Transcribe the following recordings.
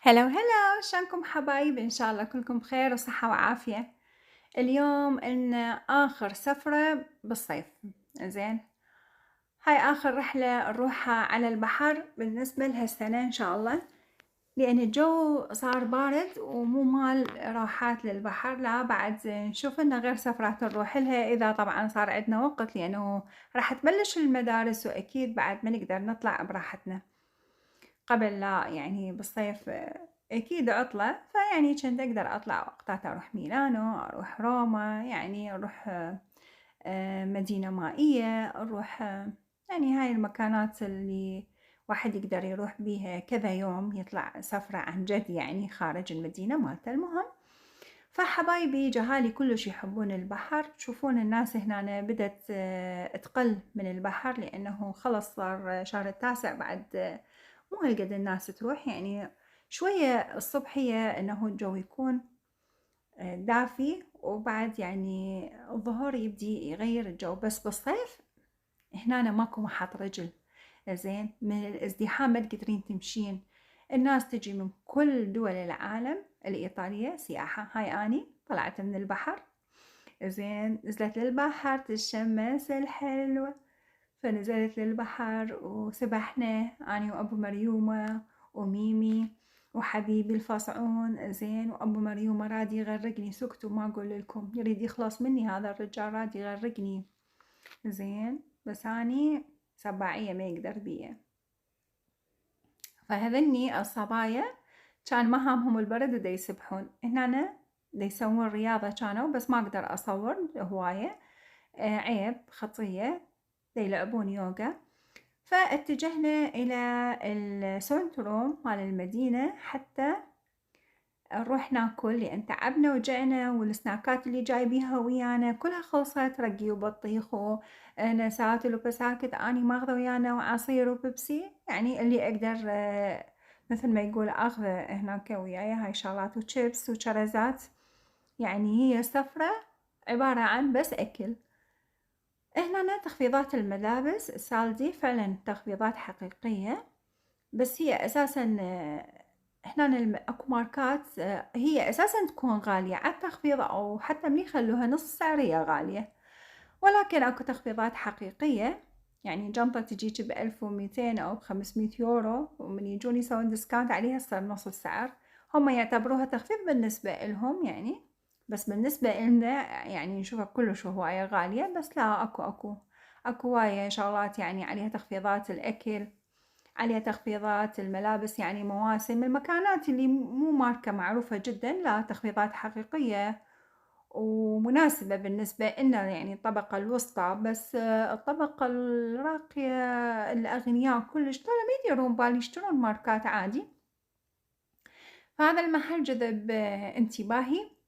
هلا وهلا، شلونكم حبايب؟ إن شاء الله كلكم بخير وصحة وعافية. اليوم إن آخر سفرة بالصيف. زين، هاي آخر رحلة نروحها على البحر بالنسبة لهالسنة إن شاء الله، لأن الجو صار بارد ومو مال راحات للبحر. لا بعد نشوف لنا غير سفرات نروح لها إذا طبعا صار عندنا وقت، لأنه راح تبلش المدارس وأكيد بعد ما نقدر نطلع براحتنا. قبل لا يعني بالصيف أكيد عطلة، فيعني كنت أقدر أطلع وقتها أروح ميلانو، أروح روما، يعني أروح مدينة مائية، أروح يعني هاي المكانات اللي واحد يقدر يروح بيها كذا يوم، يطلع سفرة عن جد يعني خارج المدينة مالته. المهم، فحبايبي جهالي كلش يحبون البحر. تشوفون الناس هنا بدت تقل من البحر، لأنه خلص صار شهر التاسع، بعد مو هالقد الناس تروح. يعني شوية الصبحية إنه الجو يكون دافي، وبعد يعني الظهر يبدي يغير الجو. بس بالصيف هنا ماكو محط رجل، زين، من الازدحام ما تقدرين تمشين. الناس تجي من كل دول العالم. الإيطالية سياحة. هاي أني طلعت من البحر، زين، نزلت للبحر تشمس الحلوة، فنزلت للبحر وسبحنا أني وأبو مريومة وميمي وحبيبي الفصعون، زين. وأبو مريومة راد يغرقني، سكتوا ما أقول لكم، يريد يخلص مني هذا الرجال، راد يغرقني، زين. بس أني سباعية ما يقدر بيا. فهذني الصبايا كان ما هامهم البرد ودا يسبحون هنا، دا يسوون رياضة كانوا، بس ما أقدر أصور هواية، عيب خطية. دا يلعبون يوغا. فاتجهنا إلى السنترو مال المدينة حتى نروح ناكل، لأن تعبنا وجعنا، والسناكات اللي جايبيها ويانا كلها خلصت، رقي وبطيخ ونساتل وبساكت أني ماخذة ويانا، وعصير وبيبسي، يعني اللي أقدر مثل ما يقول أخذه هناك وياي. هاي شغلات وشيبس وشرزات. يعني هي سفرة عبارة عن بس أكل. هنا تخفيضات الملابس سالدي، فعلا تخفيضات حقيقية، بس هي أساسا هنا اكو ماركات هي أساسا تكون غالية على التخفيض، أو حتى من يخلوها نص سعر هي غالية، ولكن اكو تخفيضات حقيقية. يعني جنطة تجيك ب1200 أو ب500 يورو، ومن يجون يسوون ديسكاونت عليها تصير نص السعر. هم يعتبروها تخفيض بالنسبة إلهم يعني، بس بالنسبة إلنا يعني نشوفها كلش هواية غالية. بس لا، اكو هواية شغلات يعني عليها تخفيضات. الأكل عليها تخفيضات، الملابس يعني مواسم، المكانات اللي مو ماركة معروفة جدا، لا تخفيضات حقيقية ومناسبة بالنسبة لنا، يعني الطبقة الوسطى. بس الطبقة الراقية الأغنياء كلش دول ما يديرون بالي، يشترون ماركات عادي. فهذا المحل جذب انتباهي،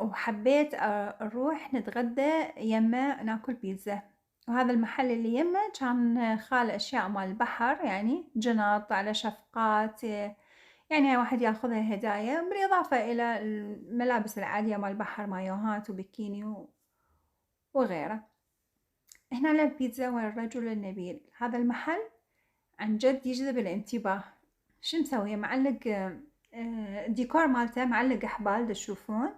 وحبيت نروح نتغدى يمه ناكل بيتزا. وهذا المحل اللي يمه كان خال أشياء مال البحر، يعني جنط على شفقات، يعني واحد ياخذها هدايا، بالإضافة إلى الملابس العادية مال البحر، مايوهات وبكيني وغيره. هنا البيتزا والرجل النبيل. هذا المحل عن جد يجذب الانتباه. شو مسوي؟ معلق الديكور مالته معلق أحبال تشوفون،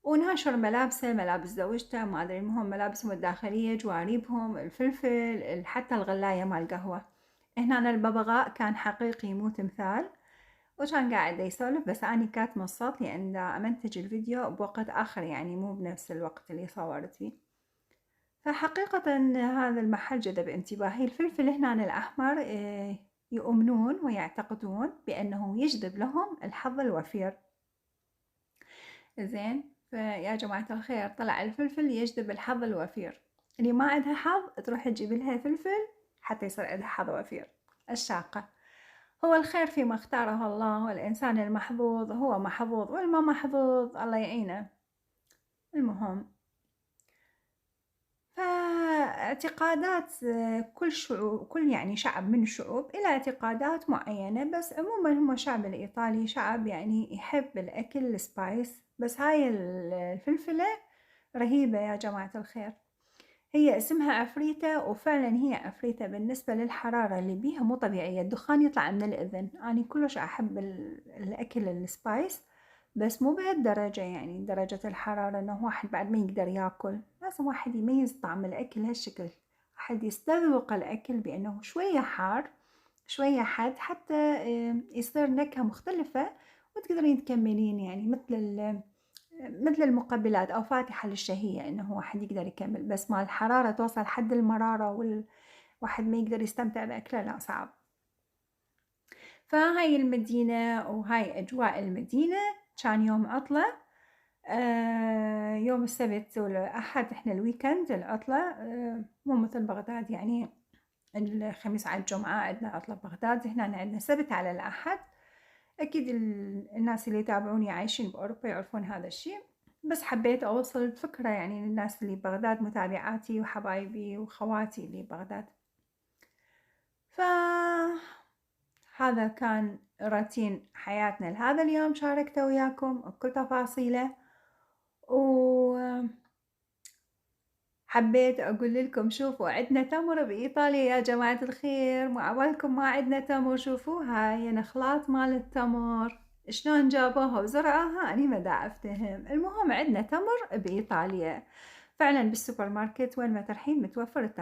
وناشر ملابسه، ملابس زوجته، ما أدري، المهم ملابسهم الداخلية، جواريبهم، الفلفل، حتى الغلاية مال قهوة. هنا الببغاء كان حقيقي مو تمثال، وكان قاعد يسولف، بس أني كاتمة الصوت لأن دا أمنتج الفيديو بوقت آخر، يعني مو بنفس الوقت اللي صورت فيه. فحقيقة هذا المحل جذب انتباهي. الفلفل هنا الأحمر يؤمنون ويعتقدون بأنه يجذب لهم الحظ الوفير، زين. فيا جماعة الخير، طلع الفلفل يجذب الحظ الوفير. اللي ما عندها حظ تروح تجيب لها فلفل حتى يصير عندها حظ وفير. الشاقة. هو الخير فيما اختاره الله، والإنسان المحظوظ هو محظوظ، والما محظوظ الله يعينه. المهم، فاعتقادات كل شعوب، كل يعني شعب من الشعوب إلى اعتقادات معينة. بس عموما هم الشعب الإيطالي شعب يعني يحب الأكل السبايس. بس هاي الفلفلة رهيبة يا جماعة الخير. هي اسمها أفريتة، وفعلًا هي أفريتة بالنسبة للحرارة اللي بيها مو طبيعية، الدخان يطلع من الأذن، أني كلش أحب الأكل الspice، بس مو بهالدرجة يعني درجة الحرارة إنه واحد بعد ما يقدر ياكل، لازم واحد يميز طعم الأكل هالشكل، واحد يستذوق الأكل بأنه شوية حار شوية حاد حتى يصير نكهة مختلفة وتقدرين تكملين يعني مثل المقبلات أو فاتحة للشهية إنه واحد يقدر يكمل، بس مع الحرارة توصل حد المرارة والواحد ما يقدر يستمتع بأكله لا صعب. فهاي المدينة وهاي أجواء المدينة، كان يوم عطلة يوم السبت والأحد إحنا الويكند العطلة مو مثل بغداد يعني الخميس على الجمعة عندنا عطلة ببغداد، هنا عندنا سبت على الأحد. أكيد الناس اللي يتابعوني عايشين بأوروبا يعرفون هذا الشي، بس حبيت أوصل الفكرة يعني للناس اللي ببغداد متابعاتي وحبايبي وخواتي اللي ببغداد. فهذا كان روتين حياتنا لهذا اليوم، شاركته وياكم بكل تفاصيله، وحبيت أقول لكم شوفوا عندنا تمر بإيطاليا يا جماعة الخير، مو عبالكم ما عندنا تمر، شوفوا هاي نخلات مال التمر شلون جابوها وزرعوها أني ما دا أفتهم، المهم عندنا تمر بإيطاليا فعلا بالسوبر ماركت وين ما تروحين متوفر التمر.